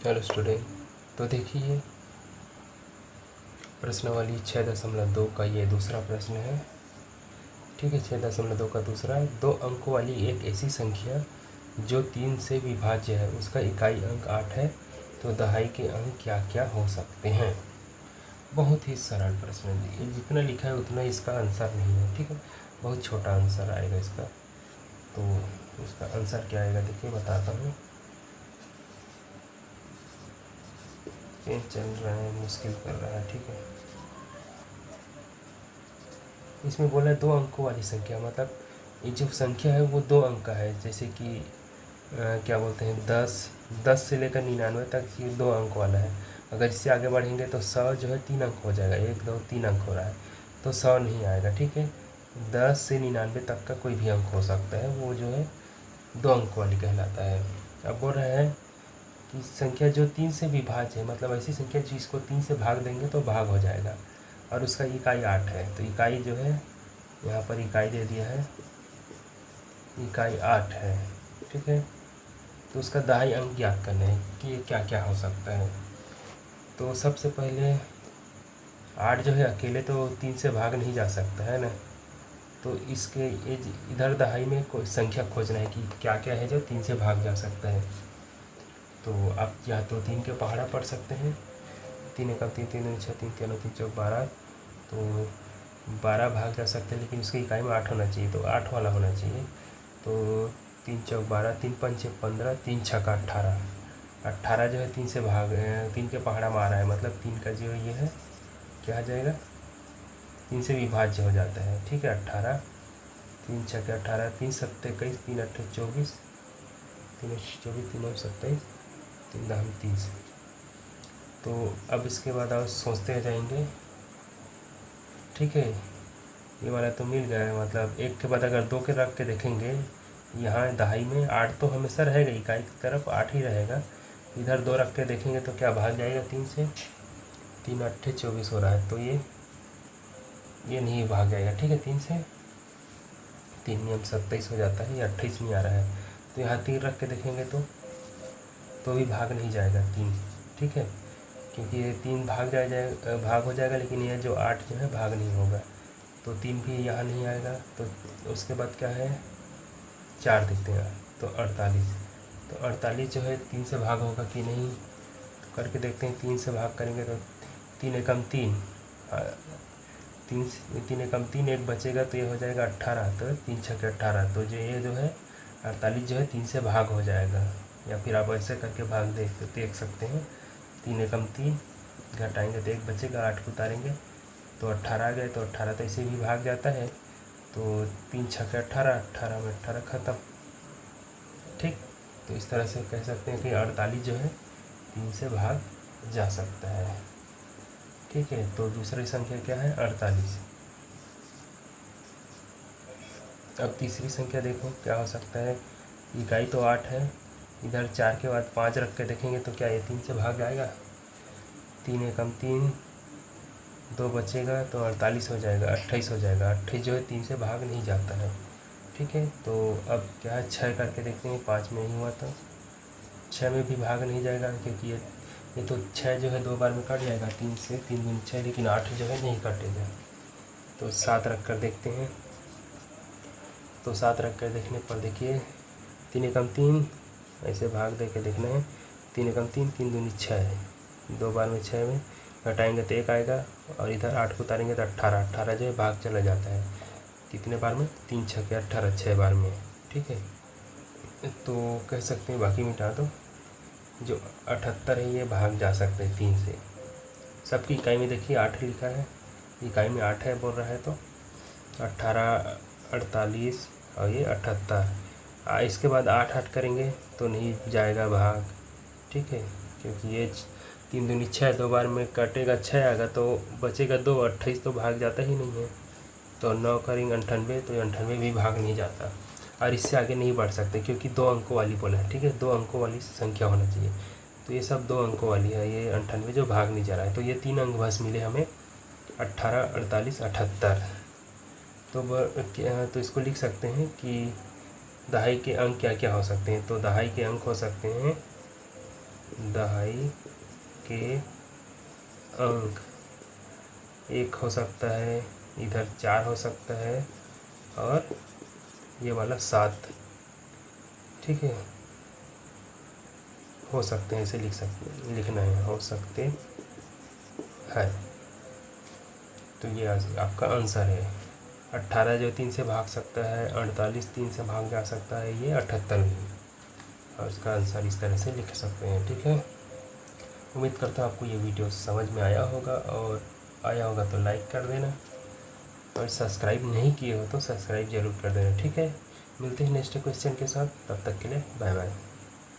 Hello student. तो देखिए प्रश्नावली 6.2 का ये दूसरा प्रश्न है। ठीक है, 6.2 का दूसरा है। 2 अंकों वाली एक ऐसी संख्या जो 3 से विभाज्य है, उसका इकाई अंक 8 है, तो दहाई के अंक क्या क्या हो सकते हैं। बहुत ही सरल प्रश्न है, ये जितना लिखा है उतना इसका आंसर नहीं है। ठीक है, बहुत छोटा आंसर आएगा इसका। तो उसका आंसर क्या आएगा देखिए, बताता हूँ। पेन चल रहा है, मुश्किल कर रहा है। ठीक है, इसमें बोला है 2 अंकों वाली संख्या, मतलब ये जो संख्या है वो 2 अंक का है। जैसे कि क्या बोलते हैं, 10 से लेकर 99 तक ये 2 अंक वाला है। अगर इससे आगे बढ़ेंगे तो 100 जो है 3 अंक हो जाएगा, 1 2 3 अंक हो रहा है, तो 100 नहीं आएगा। ठीक है, 10 से 99 तक का कोई भी अंक हो सकता है, वो जो है 2 अंक वाली कहलाता है। अब बोल रहे हैं कि संख्या जो 3 से विभाज्य है, मतलब ऐसी संख्या जिसको 3 से भाग देंगे तो भाग हो जाएगा, और उसका इकाई 8 है। तो इकाई जो है, यहाँ पर इकाई दे दिया है, इकाई 8 है। ठीक है, तो उसका दहाई अंक ज्ञात करना है कि ये क्या क्या हो सकता है। तो सबसे पहले 8 जो है अकेले तो 3 से भाग नहीं जा सकता है ना, तो इसके इधर दहाई में कोई संख्या खोजना है कि क्या क्या है जो 3 से भाग जा सकता है। तो आप या तो 3 के पहाड़ा पढ़ सकते हैं, 3 एकम 3 3 दूनी 6 3 3 3 चौक 12, तो 12 भाग जा सकते हैं, लेकिन उसकी इकाई में 8 होना चाहिए, तो 8 वाला होना चाहिए। तो 3 चौक 12, 3 पंचे 15, 3 छक्का 18, 18 जो है 3 से भाग 3 के पहाड़ा में आ रहा है, मतलब 3 का जो ये है क्या आ जाएगा, 3 से विभाज्य हो जाता है। ठीक है, 18, 3 छक्के 18, 3 सत्ते 21, 3 अट्ठे 24, 3 24, 3 27, 3 दाम 30। तो अब इसके बाद आप सोचते जाएंगे। ठीक है, ये वाला तो मिल गया है, मतलब एक के बाद अगर 2 के रख के देखेंगे, यहाँ दहाई में 8 तो हमेशा रहेगा, इकाई की तरफ 8 ही रहेगा। इधर 2 रख के देखेंगे तो क्या भाग जाएगा 3 से, 3 अट्ठे 24 हो रहा है, तो ये नहीं भाग जाएगा। ठीक है, 3 से 3 नियम 27 हो जाता है, ये 28 नहीं आ रहा है। तो यहाँ 3 रख के देखेंगे तो भी भाग नहीं जाएगा 3। ठीक है, क्योंकि ये 3 भाग हो जाएगा, लेकिन ये जो 8 जो है भाग नहीं होगा, तो 3 भी यहाँ नहीं आएगा। तो उसके बाद क्या है, 4 देखते हैं, तो 48। तो 48 जो है 3 से भाग होगा कि नहीं, तो करके देखते हैं। 3 से भाग करेंगे तो 3 एकम 3, 3 एकम 3, एक बचेगा तो ये हो जाएगा 18, तो 3 छक्के 18, तो जो ये जो है 48 जो है 3 से भाग हो जाएगा। या फिर आप ऐसे करके भाग देख सकते हैं, 3 एकम 3 घटाएंगे तो एक बचेगा, 8 को उतारेंगे तो 18 आ गए, तो 18 तो ऐसे भी भाग जाता है, तो 3 छक्के 18, 18 में 18 ख़त्म। ठीक, तो इस तरह से कह सकते हैं कि 48 जो है 3 से भाग जा सकता है। ठीक है, तो दूसरी संख्या क्या है, 48। अब तीसरी संख्या देखो क्या हो सकता है, इकाई तो 8 है, इधर 4 के बाद 5 रख के देखेंगे तो क्या ये 3 से भाग जाएगा, 3 एकम 3, 2 बचेगा तो 48 हो जाएगा, 28 हो जाएगा। 28 जो है 3 से भाग नहीं जाता है। ठीक है, तो अब क्या है, 6 करके देखते हैं, 5 में ही हुआ तो 6 में भी भाग नहीं जाएगा, क्योंकि ये तो 6 जो है 2 बार में कट जाएगा, 3 से 3 दूनी 6, लेकिन 8 जो है नहीं कटेगा। तो 7 रख कर देखते हैं, तो 7 रख कर देखने पर देखिए 3 एकम 3, ऐसे भाग दे के देखना है, 3 एकम 3, 3 दूनी 6, 2 बार में 6 में घटाएंगे तो 1 आएगा, और इधर 8 को उतारेंगे तो 18, 18 जो है भाग चला जाता है कितने बार में, 3 छक्के 18, 6 बार में। ठीक है, तो कह सकते हैं बाकी मिटा दो, जो 78 है ये भाग जा सकते हैं 3 से। सबकी इकाई में देखिए 8 लिखा है, इकाई में 8 है बोल रहा है, तो 18, 48 और ये 78। इसके बाद 8 8 करेंगे तो नहीं जाएगा भाग। ठीक है, क्योंकि ये 3 दूनी 6, 2 बार में कटेगा 6 आएगा, तो बचेगा 2, 28 तो भाग जाता ही नहीं है। तो 9 करेंगे 98, तो 98 भी भाग नहीं जाता, और इससे आगे नहीं बढ़ सकते क्योंकि 2 अंकों वाली बोला है। ठीक है, 2 अंकों वाली संख्या होना चाहिए, तो ये सब 2 अंकों वाली है, ये 98 जो भाग नहीं जा रहा है, तो ये 3 अंक बस मिले हमें, 18, 48, 78। तो इसको लिख सकते हैं कि दहाई के अंक क्या क्या हो सकते हैं। तो दहाई के अंक हो सकते हैं दहाई के अंक 1 हो सकता है, इधर 4 हो सकता है, और ये वाला 7, ठीक है, हो सकते हैं, ऐसे लिखना है, हो सकते हैं। तो ये आपका आंसर है। 18 जो 3 से भाग सकता है, 48 3 से भाग जा सकता है, ये 78 भी, और इसका आंसर इस तरह से लिख सकते हैं, ठीक है। उम्मीद करता हूँ आपको ये वीडियो समझ में आया होगा, और आया होगा तो लाइक कर देना, और सब्सक्राइब नहीं किए हो तो सब्सक्राइब ज़रूर कर देना, ठीक है। मिलते हैं नेक्स्ट क्वेश्चन के साथ, तब तक के लिए बाय बाय।